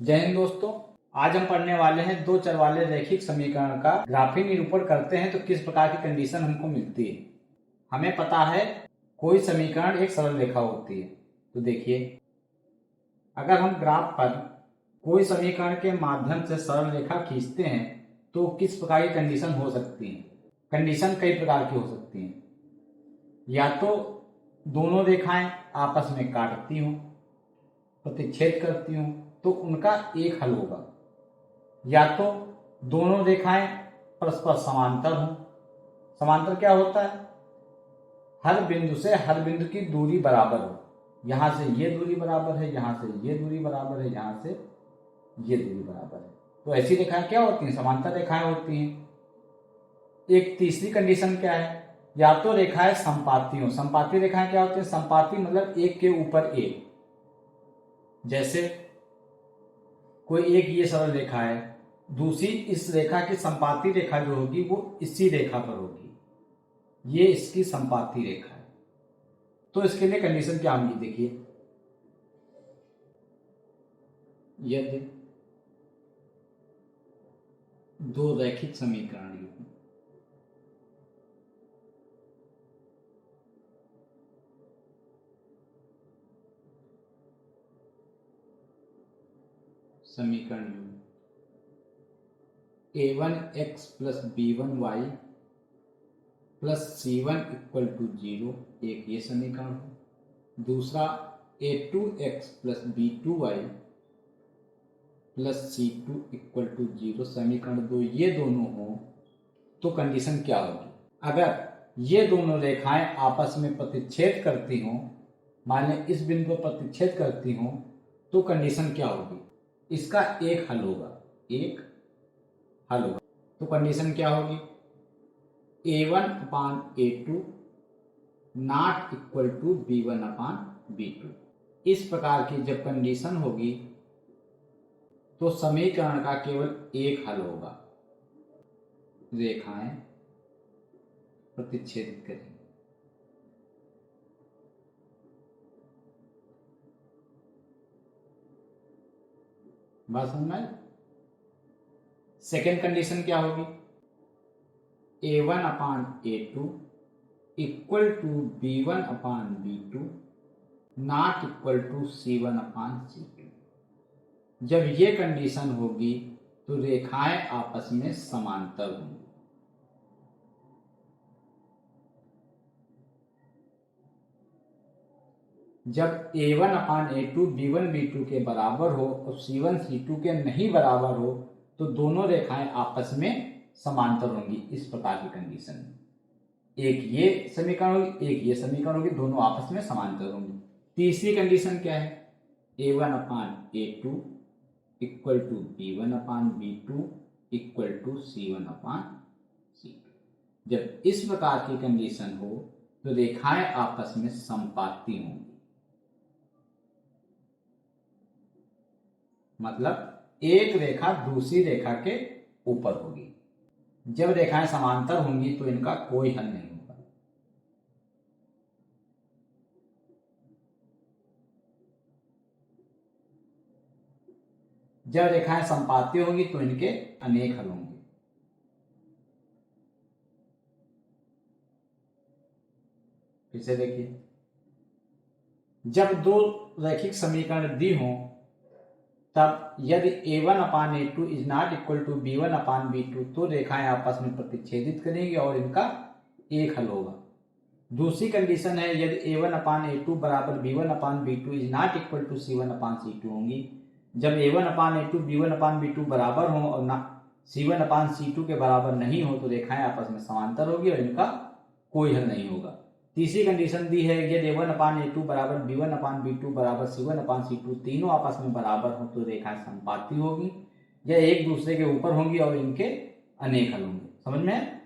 जय हिंद दोस्तों। आज हम पढ़ने वाले हैं दो चर वाले रैखिक समीकरण का ग्राफीय निरूपण करते हैं तो किस प्रकार की कंडीशन हमको मिलती है। हमें पता है कोई समीकरण एक सरल रेखा होती है। तो देखिए, अगर हम ग्राफ पर कोई समीकरण के माध्यम से सरल रेखा खींचते हैं तो किस प्रकार की कंडीशन हो सकती है। कंडीशन कई प्रकार की हो सकती है। या तो दोनों रेखाएं आपस में काटती हों, प्रतिच्छेद करती हों, तो उनका एक हल होगा। या तो दोनों रेखाएं परस्पर समांतर हों। समांतर क्या होता है? हर बिंदु से हर बिंदु की दूरी बराबर हो। यहां से ये दूरी बराबर है, यहां से ये दूरी बराबर है, यहां से ये दूरी बराबर है। तो ऐसी रेखाएं क्या होती हैं? समांतर रेखाएं होती हैं। एक तीसरी कंडीशन क्या है? या तो रेखाएं संपाती हो। संपाती रेखाएं क्या होती हैं? संपाती मतलब एक के ऊपर एक। जैसे कोई एक ये सरल रेखा है, दूसरी इस रेखा की संपाती रेखा जो होगी वो इसी रेखा पर होगी। ये इसकी संपाती रेखा है। तो इसके लिए कंडीशन क्या होगी? देखिए, यदि दो रैखिक समीकरण a1x plus b1y plus c1 equal to 0, एक ये समीकरण हो। दूसरा a2x plus b2y plus c2 equal to 0, समीकरण दो ये दोनों हो तो कंडीशन क्या होगी? अगर ये दोनों रेखाएं आपस में प्रतिच्छेद करती हों, मान लें इस बिंदु पर प्रतिच्छेद करती हों, तो कंडीशन क्या होगी? इसका एक हल होगा, एक हल होगा। तो कंडीशन क्या होगी? a1 upon a2 not equal to b1 upon b2। इस प्रकार की जब कंडीशन होगी तो समीकरण का केवल एक हल होगा, रेखाएं प्रतिच्छेदित करेंगे। बात समझ में आई? सेकेंड कंडीशन क्या होगी? a1 upon a2 equal to b1 upon b2 not equal to c1 upon c2। जब ये कंडीशन होगी तो रेखाएं आपस में समांतर होंगी। जब a1 upon a2 b1 b2 के बराबर हो और c1 c2 के नहीं बराबर हो तो दोनों रेखाएं आपस में समांतर होंगी। इस प्रकार की कंडीशन में एक ये समीकरण होगी, एक ये समीकरण होगी, दोनों आपस में समांतर होंगी। तीसरी कंडीशन क्या है? a1 upon a2 equal to b1 upon b2 equal to c1 upon c2। जब इस प्रकार की कंडीशन हो तो रेखाएं आपस में समपाती होंगी। मतलब एक रेखा दूसरी रेखा के ऊपर होगी। जब रेखाएं समांतर होंगी तो इनका कोई हल नहीं होगा। जब रेखाएं संपाती होंगी तो इनके अनेक हल होंगे। फिर से देखिए, जब दो रैखिक समीकरण दी हों तब यदि a1 upon a2 is not equal to b1 upon b2 तो रेखाएं आपस में प्रतिच्छेदित करेंगी और इनका एक हल होगा। दूसरी कंडीशन है यदि a1 अपान a2 बराबर b1 upon b2 is not equal to c1 upon c2 होंगी। जब a1 upon a2 b1 upon b2 बराबर हो और ना c1 अपान c2 के बराबर नहीं हो तो रेखाएं आपस में समांतर होगी और इनका कोई हल नहीं होगा। तीसरी कंडीशन दी है यदि a1 अपान a2 बराबर b1 अपान b2 बराबर c1 अपान c2 तीनों आपस में बराबर हो तो रेखाएं संपाती होगी या एक दूसरे के ऊपर होंगी और इनके अनेक हल होंगे। समझ में?